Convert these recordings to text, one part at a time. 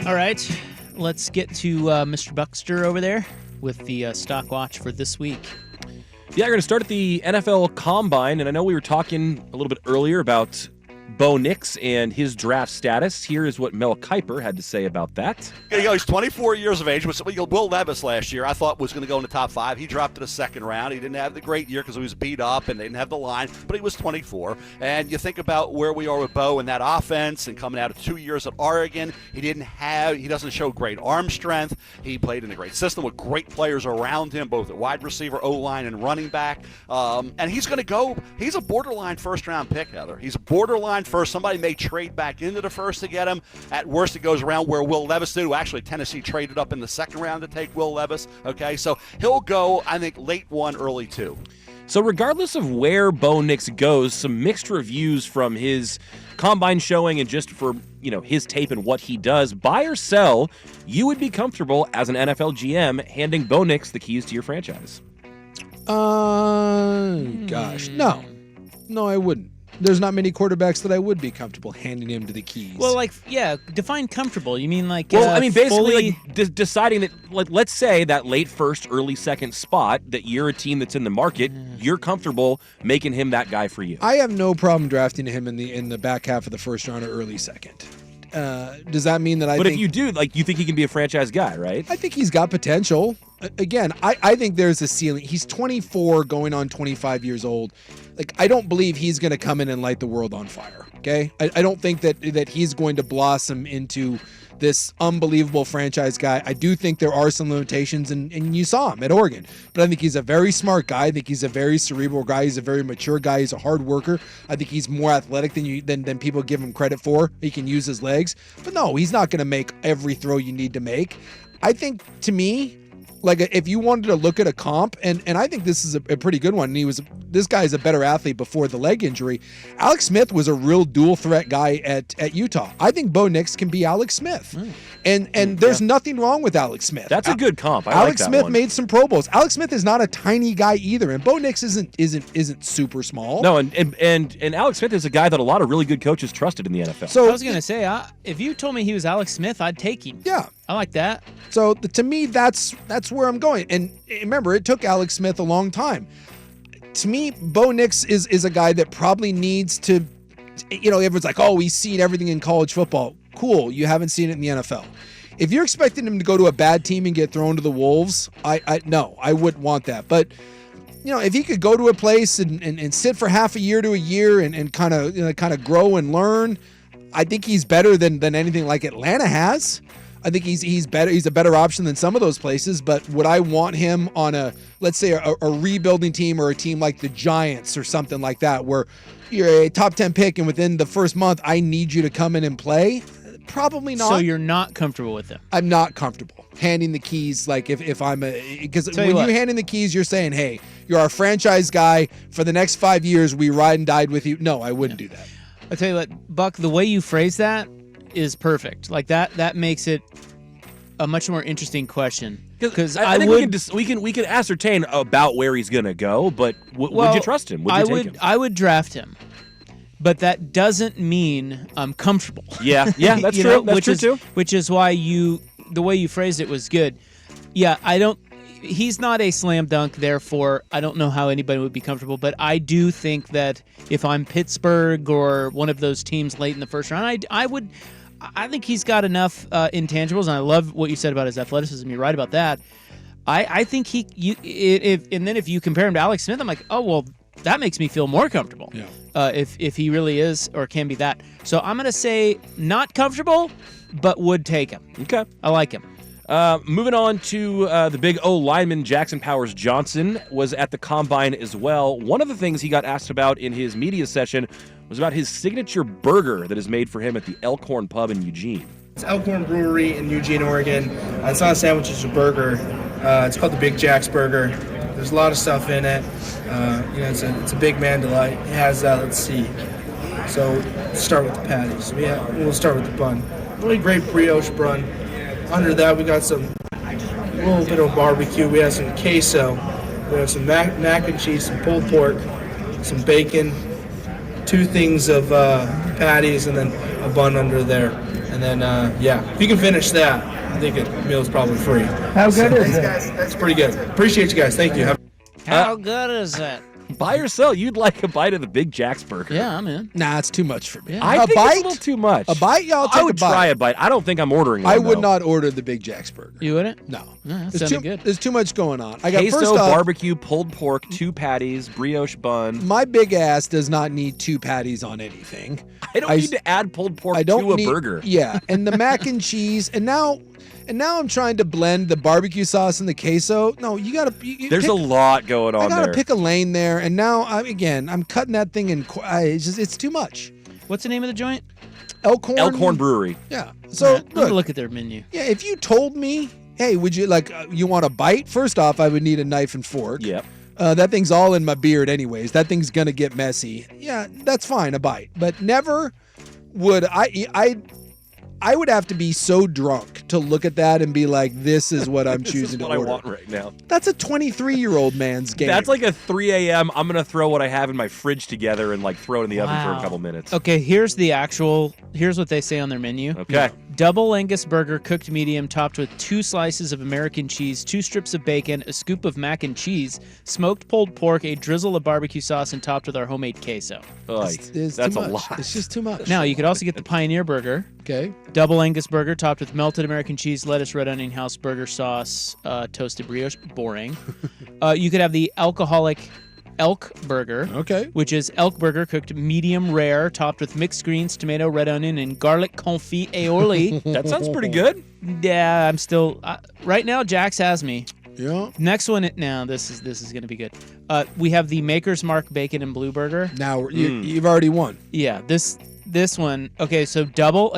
All right, let's get to Mr. Buckster over there with the Stockwatch for this week. Yeah, we're going to start at the NFL Combine, and I know we were talking a little bit earlier about Bo Nix and his draft status. Here is what Mel Kiper had to say about that. He's 24 years of age. Will Levis last year I thought was going to go in the top 5. He dropped to the second round. He didn't have the great year because he was beat up and they didn't have the line, but he was 24. And you think about where we are with Bo and that offense and coming out of 2 years at Oregon, he doesn't show great arm strength. He played in a great system with great players around him, both at wide receiver, O-line, and running back. And he's going to go, he's a borderline first-round pick, Heather. He's a borderline first. Somebody may trade back into the first to get him. At worst, it goes around where Will Levis did, who actually Tennessee traded up in the second round to take Will Levis. Okay, so he'll go, I think, late 1, early 2. So regardless of where Bo Nix goes, some mixed reviews from his combine showing and just for, his tape and what he does. Buy or sell, you would be comfortable as an NFL GM handing Bo Nix the keys to your franchise. Gosh, no, I wouldn't. There's not many quarterbacks that I would be comfortable handing him to the keys. Well, define comfortable. You mean basically deciding that, let's say that late first, early second spot, that you're a team that's in the market, you're comfortable making him that guy for you. I have no problem drafting him in the back half of the first round or early second. Does that mean that But if you do, you think he can be a franchise guy, right? I think he's got potential. Again, I think there's a ceiling. He's 24 going on 25 years old. I don't believe he's going to come in and light the world on fire, okay? I don't think that he's going to blossom into this unbelievable franchise guy. I do think there are some limitations, and you saw him at Oregon. But I think he's a very smart guy. I think he's a very cerebral guy. He's a very mature guy. He's a hard worker. I think he's more athletic than people give him credit for. He can use his legs. But no, he's not going to make every throw you need to make. I think, to me, if you wanted to look at a comp, and I think this is a pretty good one, and this guy is a better athlete before the leg injury. Alex Smith was a real dual threat guy at Utah. I think Bo Nix can be Alex Smith. And there's nothing wrong with Alex Smith. That's a good comp. Alex Smith made some Pro Bowls. Alex Smith is not a tiny guy either, and Bo Nix isn't super small. No, and Alex Smith is a guy that a lot of really good coaches trusted in the NFL. So I was going to say, if you told me he was Alex Smith, I'd take him. Yeah. I like that. So to me, that's where I'm going. And remember, it took Alex Smith a long time. To me, Bo Nix is a guy that probably needs to, everyone's like, oh, he's seen everything in college football. Cool, you haven't seen it in the NFL. If you're expecting him to go to a bad team and get thrown to the wolves, no, I wouldn't want that. But if he could go to a place and sit for half a year to a year and kind of grow and learn, I think he's better than anything like Atlanta has. I think he's better. He's a better option than some of those places. But would I want him on let's say a rebuilding team or a team like the Giants or something like that, where you're a top 10 pick and within the first month I need you to come in and play? Probably not. So you're not comfortable with him? I'm not comfortable handing the keys. If I'm because when you hand in the keys, you're saying, hey, you're our franchise guy for the next 5 years. We ride and died with you. No, I wouldn't do that. I'll tell you what, Buck, the way you phrase that is perfect. That makes it a much more interesting question. Because I think we can ascertain about where he's going to go, but would you trust him? Would you take him? I would draft him, but that doesn't mean I'm comfortable. Yeah, that's true. That's true too. Which is why the way you phrased it was good. Yeah, he's not a slam dunk, therefore I don't know how anybody would be comfortable, but I do think that if I'm Pittsburgh or one of those teams late in the first round, I think he's got enough intangibles, and I love what you said about his athleticism. You're right about that. I think if you compare him to Alex Smith, I'm like, oh, well, that makes me feel more comfortable. Yeah. If he really is or can be that. So I'm going to say not comfortable, but would take him. Okay. I like him. Moving on to the big O lineman, Jackson Powers Johnson, was at the Combine as well. One of the things he got asked about in his media session was about his signature burger that is made for him at the Elkhorn Pub in Eugene. It's Elkhorn Brewery in Eugene, Oregon. It's not a sandwich, it's a burger. It's called the Big Jack's Burger. There's a lot of stuff in it. It's a big man delight. It has, let's see. So let's start with the patties. We'll start with the bun. Really great brioche bun. Under that, we got a little bit of barbecue. We have some queso. We have some mac and cheese, some pulled pork, some bacon, 2 things of patties, and then a bun under there. And then, if you can finish that, I think the meal's probably free. How good is Thanks, it? guys. That's pretty good. Appreciate you guys. Thank you. How good is that? Buy or sell, you'd like a bite of the Big Jack's burger. Yeah, I'm in. Nah, it's too much for me. Yeah. I A think bite? it's a little too much. A bite? Yeah, I'll take I would a bite. try a bite. I don't think I'm ordering one, I would though. not order the Big Jack's burger. You wouldn't? No. No, that There's sounded good. There's too much going on. I got Queso, first off, barbecue, pulled pork, 2 patties, brioche bun. my big ass does not need 2 patties on anything. I don't need to add pulled pork I don't to a need, burger. Yeah, and the mac and cheese, and now I'm trying to blend the barbecue sauce and the queso. No, you gotta. There's a lot going on I gotta there. pick a lane there, and now I'm cutting that thing in. It's too much. What's the name of the joint? Elkhorn Brewery. Yeah. I'm So gonna look at their menu. yeah, if you told me, hey, would you you want a bite? First off, I would need a knife and fork. Yep. That thing's all in my beard anyways. That thing's gonna get messy. Yeah, that's fine, a bite. But never would I would have to be so drunk to look at that and be like, this is what I'm This choosing is what to I order. want right now. That's a 23-year-old man's game. That's like a 3 a.m. I'm going to throw what I have in my fridge together and throw it in the oven for Wow. a couple minutes. Okay, here's what they say on their menu. Okay. Double Angus burger, cooked medium, topped with 2 slices of American cheese, 2 strips of bacon, a scoop of mac and cheese, smoked pulled pork, a drizzle of barbecue sauce, and topped with our homemade queso. It's That's too a much. lot. It's just too much. Now, you could also get the Pioneer burger, Okay. double Angus burger, topped with melted American cheese, lettuce, red onion, house burger sauce, toasted brioche. Boring. You could have the alcoholic elk burger. Okay. Which is elk burger cooked medium rare, topped with mixed greens, tomato, red onion, and garlic confit aioli. That sounds pretty good. Yeah, I'm still right now. Jax has me. Yeah. Next one, now this is gonna be good. We have the Maker's Mark bacon and blue burger. Now you've already won. Yeah, this one. Okay, so double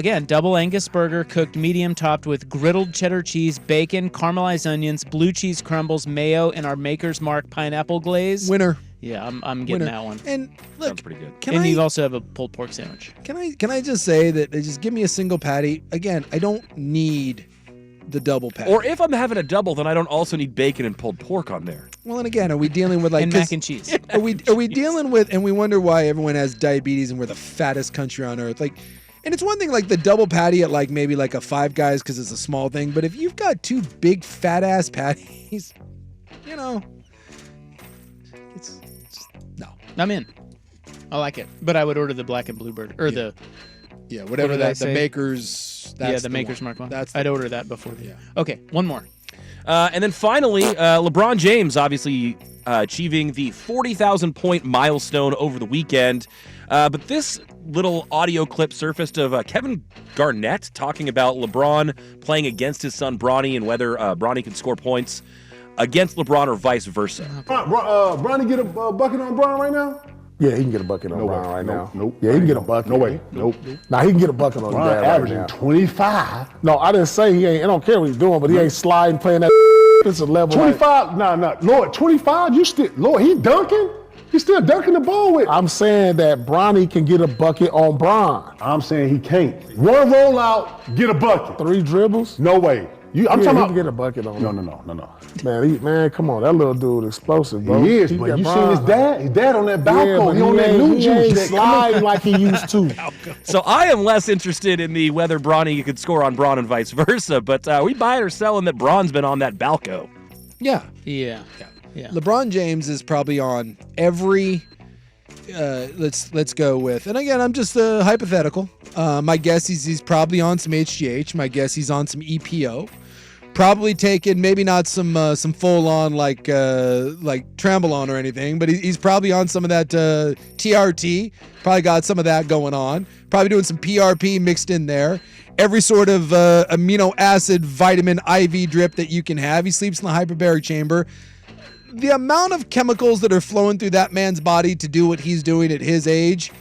Angus burger cooked medium, topped with griddled cheddar cheese, bacon, caramelized onions, blue cheese crumbles, mayo, and our Maker's Mark pineapple glaze. Winner. Yeah, I'm getting Winner. that one. And look, Sounds pretty good. And you also have a pulled pork sandwich. Can I just say that they just give me a single patty? Again, I don't need the double patty. Or if I'm having a double, then I don't also need bacon and pulled pork on there. Well, and again, are we dealing with And mac and cheese. Are we dealing with, and we wonder why everyone has diabetes and we're the fattest country on earth? And it's one thing like the double patty at maybe a Five Guys because it's a small thing, but if you've got 2 big fat ass patties, it's just no. I'm in. I like it, but I would order the black and blue burger or the Whatever did I the say? Maker's. That's the Maker's Mark one. That's I'd order that before. Yeah. Okay, one more. And then finally, LeBron James obviously achieving the 40,000 point milestone over the weekend. But this little audio clip surfaced of Kevin Garnett talking about LeBron playing against his son Bronny and whether Bronny can score points against LeBron or vice versa. Bronny get a bucket on Bron right now? Yeah, he can get a bucket on Bron right now. Nope. Yeah, he can get a bucket. No way. Nope. Nah, he can get a bucket on Bron his dad right averaging now. 25. No, I didn't say he ain't. I don't care what he's doing, but he ain't sliding, playing that. It's a level. 25? Nah. Lord, 25? Lord, he dunking? He's still dunking the ball with. I'm saying that Bronny can get a bucket on Bron. I'm saying he can't. One rollout, get a bucket. 3 dribbles? No way. I'm Yeah, talking he about. can get a bucket on him. No. Man, come on. That little dude explosive, bro. He is, He but got you Bron. seen his dad? His dad on that Yeah, balcony. but he on that new he juice. ain't That sliding like he used to. So I am less interested in the whether Bronny could score on Bron and vice versa, but we buy or selling that Bron's been on that balco. Yeah. Yeah. LeBron James is probably on every. Let's go with, and again, I'm just hypothetical. My guess is he's probably on some HGH. My guess he's on some EPO. Probably taking maybe not some full on like Trambolone or anything, but he's probably on some of that TRT. Probably got some of that going on. Probably doing some PRP mixed in there. Every sort of amino acid vitamin IV drip that you can have. He sleeps in the hyperbaric chamber. The amount of chemicals that are flowing through that man's body to do what he's doing at his age,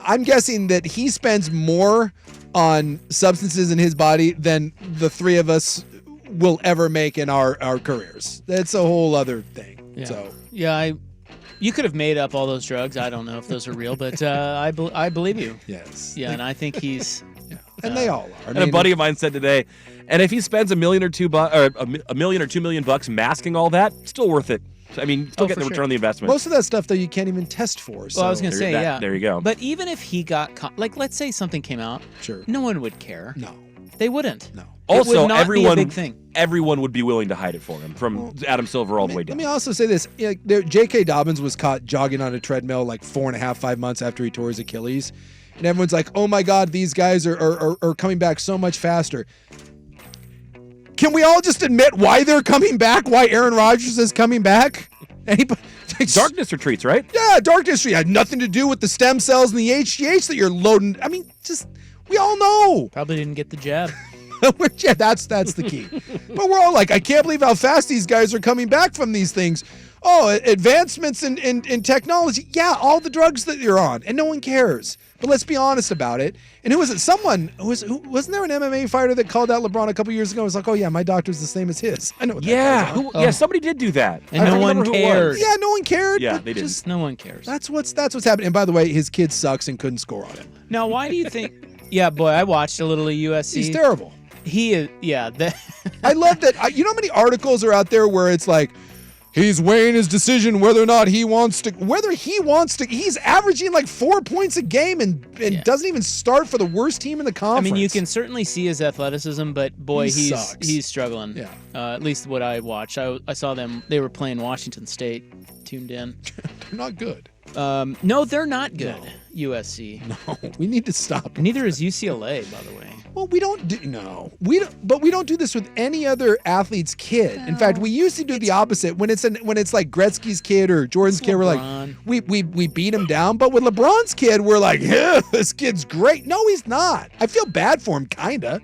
I'm guessing that he spends more on substances in his body than the 3 of us will ever make in our careers. That's a whole other thing. Yeah. So You could have made up all those drugs. I don't know if those are real, but I believe you. yes, Yeah, and I think he's. and they all are. And a buddy of mine said today, and if he spends $1 million or $2 million or $2 million bucks masking all that, still worth it. I mean, still getting the for return sure. on the investment. Most of that stuff, though, you can't even test for. So. Well, I was going to say, yeah. There you go. But even if he got caught, like, let's say something came out, Sure. no one would care. No. They wouldn't. No. It Also, would not everyone, be a big thing. everyone would be willing to hide it for him, from Adam Silver all the way down. Let me also say this. J.K. Dobbins was caught jogging on a treadmill like 4.5, 5 months after he tore his Achilles. And everyone's like, oh my God, these guys are coming back so much faster. Can we all just admit why they're coming back? Why Aaron Rodgers is coming back? Anybody? Darkness retreats, right? Yeah, darkness retreat had nothing to do with the stem cells and the HGH that you're loading. I mean, just, we all know. Probably didn't get the jab. Yeah, that's the key. But we're all like, I can't believe how fast these guys are coming back from these things. Oh, advancements in technology. Yeah, all the drugs that you're on, and no one cares. But let's be honest about it. And who was it? Wasn't there an MMA fighter that called out LeBron a couple years ago? It was like, oh yeah, my doctor's the same as his. I know what that guy's on. Yeah, somebody did do that. And I no don't one remember who it was. cared. Yeah, no one cared. Yeah, but they didn't. just- No one cares. That's what's happening. And by the way, his kid sucks and couldn't score on him. Now, why do you think? Yeah, boy, I watched a little of USC. He's terrible. He is. Yeah. I love that. You know how many articles are out there where it's like, he's weighing his decision whether he wants to. He's averaging like 4 points a game and doesn't even start for the worst team in the I conference. mean, you can certainly see his athleticism, but boy, He sucks. he's struggling. Yeah. At least what I watched. I saw them. They were playing Washington State. Tuned in. They're not good. No, they're not good. USC. No, we need to stop. Neither is UCLA, by the way. Well, we don't do this with any other athlete's kid. In fact, we used to do the opposite when it's like Gretzky's kid or Jordan's kid. We're LeBron. like, we beat him down. But with LeBron's kid, we're like, yeah, this kid's great. No, he's not. I feel bad for him, kinda.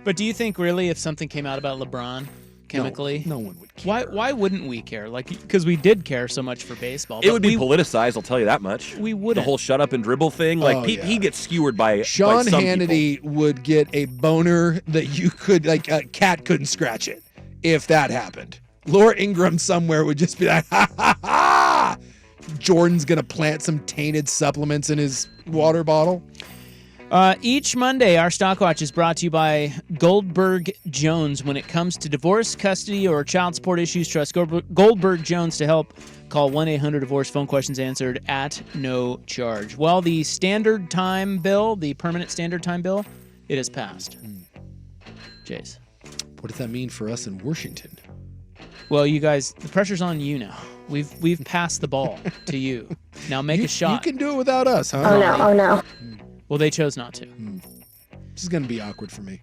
But do you think really, if something came out about LeBron chemically, no one would care. Why wouldn't we care? Like, because we did care so much for baseball. It but would be politicized, I'll tell you that much. We wouldn't. The whole shut up and dribble thing. Like, Oh, yeah. he gets skewered by Sean some Hannity people. would get a boner that you could, like, a cat couldn't scratch it if that happened. Laura Ingraham somewhere would just be like, ha ha ha! Jordan's gonna plant some tainted supplements in his water bottle. Each Monday, our Stockwatch is brought to you by Goldberg Jones. When it comes to divorce, custody, or child support issues, trust Goldberg Jones to help. Call 1-800-DIVORCE. Phone questions answered at no charge. Well, the standard time bill, the permanent standard time bill, it has passed. Jace. What does that mean for us in Washington? Well, you guys, the pressure's on you now. We've passed the ball to you. Now make a shot. You can do it without us, huh? Oh no. Well, they chose not to. This is gonna be awkward for me.